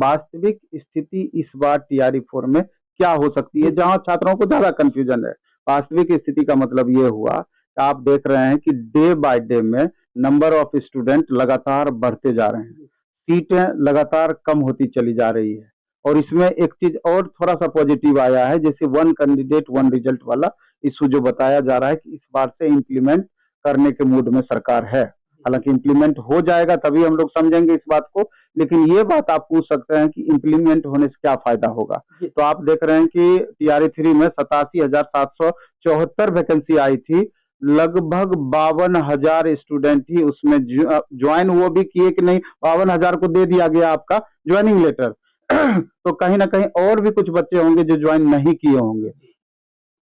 वास्तविक स्थिति इस बार TRE 4 में क्या हो सकती है, जहां छात्रों को ज्यादा कंफ्यूजन है। वास्तविक स्थिति का मतलब ये हुआ कि आप देख रहे हैं कि डे बाय डे में नंबर ऑफ स्टूडेंट लगातार बढ़ते जा रहे हैं, सीटें लगातार कम होती चली जा रही है। और इसमें एक चीज और थोड़ा सा पॉजिटिव आया है, जैसे वन कैंडिडेट वन रिजल्ट वाला इशू जो बताया जा रहा है कि इस बार से इम्प्लीमेंट करने के मूड में सरकार है। हालांकि इम्प्लीमेंट हो जाएगा तभी हम लोग समझेंगे इस बात को, लेकिन ये बात आप पूछ सकते हैं कि इम्प्लीमेंट होने से क्या फायदा होगा। तो आप देख रहे हैं कि TRE 3 में 87,774 वैकेंसी आई थी, लगभग 52,000 स्टूडेंट ही उसमें ज्वाइन वो भी किए कि नहीं, 52,000 को दे दिया गया आपका ज्वाइनिंग लेटर। तो कहीं ना कहीं और भी कुछ बच्चे होंगे जो ज्वाइन नहीं किए होंगे।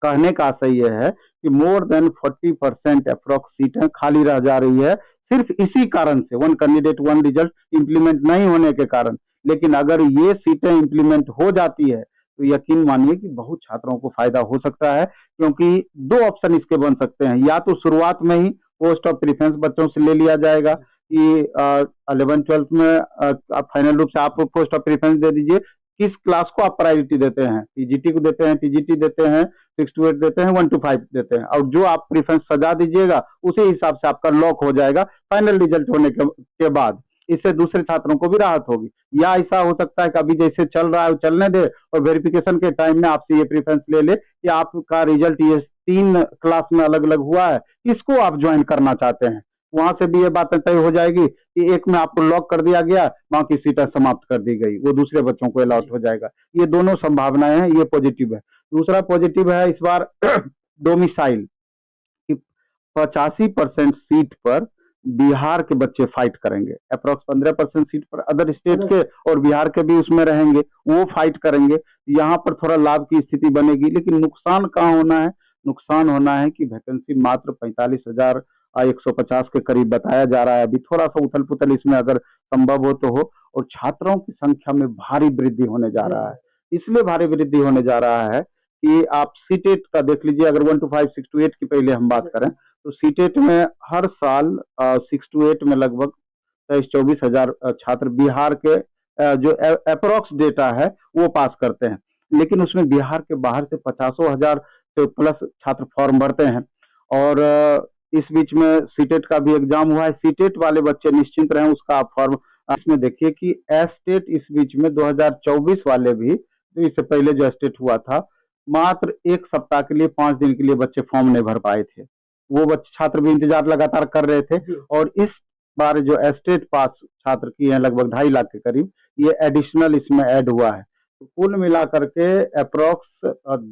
कहने का आशय यह है कि मोर देन 40% अप्रोक्स सीटें खाली रह जा रही है, सिर्फ इसी कारण से, one candidate one result implement नहीं होने के कारण। लेकिन अगर ये सीटें इंप्लीमेंट हो जाती है तो यकीन मानिए कि बहुत छात्रों को फायदा हो सकता है, क्योंकि दो ऑप्शन इसके बन सकते हैं। या तो शुरुआत में ही पोस्ट ऑफ प्रेफरेंस बच्चों से ले लिया जाएगा कि 11th-12th में फाइनल रूप से आप पोस्ट ऑफ प्रेफरेंस दे दीजिए, किस क्लास को आप प्रायोरिटी देते हैं, PGT को देते हैं, TGT देते हैं, 6 to 8 देते हैं, 1 to 5 देते हैं, और जो आप प्रेफरेंस सजा दीजिएगा उसी हिसाब से आपका लॉक हो जाएगा फाइनल रिजल्ट होने के बाद। इससे दूसरे छात्रों को भी राहत होगी। या ऐसा हो सकता है कि अभी जैसे चल रहा है चलने दे और वेरिफिकेशन के टाइम में आपसे ये प्रेफरेंस ले ले कि आपका रिजल्ट ये 3 क्लास में अलग अलग हुआ है, इसको आप ज्वाइन करना चाहते हैं, वहां से भी ये बातें तय हो जाएगी कि एक में आपको लॉक कर दिया गया, बाकी सीटें समाप्त कर दी गई, वो दूसरे बच्चों को अलॉट हो जाएगा। ये दोनों संभावनाएं हैं, ये पॉजिटिव है। दूसरा पॉजिटिव है इस बार डोमिसाइल, 85% सीट पर बिहार के बच्चे फाइट करेंगे, अप्रोक्स 15% सीट पर अदर स्टेट के और बिहार के भी उसमें रहेंगे, वो फाइट करेंगे। यहाँ पर थोड़ा लाभ की स्थिति बनेगी। लेकिन नुकसान कहाँ होना है? नुकसान होना है कि वैकेंसी मात्र 45,150 के करीब बताया जा रहा है। अभी थोड़ा सा उथल पुथल इसमें अगर संभव हो तो हो, और छात्रों की संख्या में भारी वृद्धि होने जा रहा है। इसलिए भारी वृद्धि होने जा रहा है कि आप सीटेट का देख लीजिए, अगर 1 to 5, 6 to 8 की पहले हम बात करें तो सीटेट में हर साल 6 to 8 में लगभग 23-24 हजार छात्र बिहार के जो अप्रोक्स डेटा है वो पास करते हैं। लेकिन उसमें बिहार के बाहर से 50,000 से प्लस छात्र फॉर्म भरते हैं। और इस बीच में सीटेट का भी एग्जाम हुआ है। सीटेट वाले बच्चे निश्चिंत रहें, उसका आप फॉर्म इसमें देखिए कि एस्टेट इस बीच में 2024 वाले भी, तो इससे पहले जो एस्टेट हुआ था, मात्र 1 सप्ताह के लिए 5 दिन के लिए बच्चे फॉर्म नहीं भर पाए थे। वो बच्चे छात्र भी इंतजार लगातार कर रहे थे। और इस बार जो एस्टेट पास छात्र की है लगभग 2.5 लाख के करीब, ये एडिशनल इसमें ऐड हुआ है। तो कुल मिलाकर के अप्रोक्स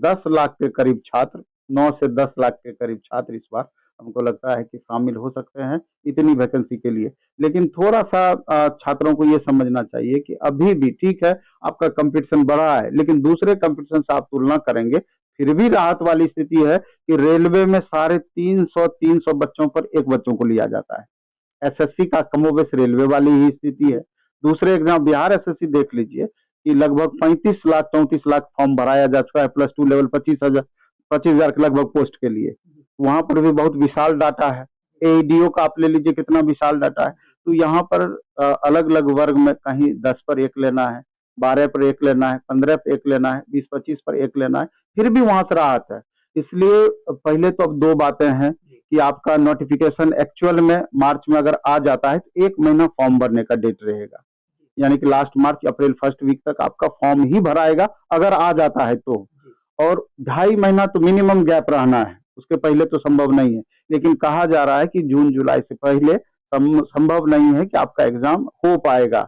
10 लाख के करीब छात्र, 9 से 10 लाख के करीब छात्र इस बार हमको लगता है कि शामिल हो सकते हैं इतनी वैकेंसी के लिए। लेकिन थोड़ा सा छात्रों को ये समझना चाहिए कि अभी भी ठीक है आपका कंपटीशन बढ़ा है, लेकिन दूसरे कंपटीशन से आप तुलना करेंगे फिर भी राहत वाली स्थिति है कि रेलवे में 350 बच्चों पर एक बच्चों को लिया जाता है। SSC का कमोबेश रेलवे वाली ही स्थिति है। दूसरे एग्जाम बिहार SSC देख लीजिए कि लगभग 35 लाख 34 लाख फॉर्म भराया जा चुका है, +2 लेवल 25,000 के लगभग पोस्ट के लिए। वहां पर भी बहुत विशाल डाटा है। AEDO का आप ले लीजिए, कितना विशाल डाटा है। तो यहाँ पर अलग अलग वर्ग में कहीं 10 पर 1 लेना है, 12 पर 1 लेना है, 15 पर 1 लेना है, 20-25 पर 1 लेना है, फिर भी वहां से राहत है। इसलिए पहले तो अब 2 बातें हैं कि आपका नोटिफिकेशन एक्चुअल में मार्च में अगर आ जाता है तो 1 महीना फॉर्म भरने का डेट रहेगा, यानी कि last March April first week तक आपका फॉर्म ही भराएगा अगर आ जाता है तो। और 2.5 महीना तो मिनिमम गैप रहना है, उसके पहले तो संभव नहीं है। लेकिन कहा जा रहा है कि जून जुलाई से पहले संभव नहीं है कि आपका एग्जाम हो पाएगा।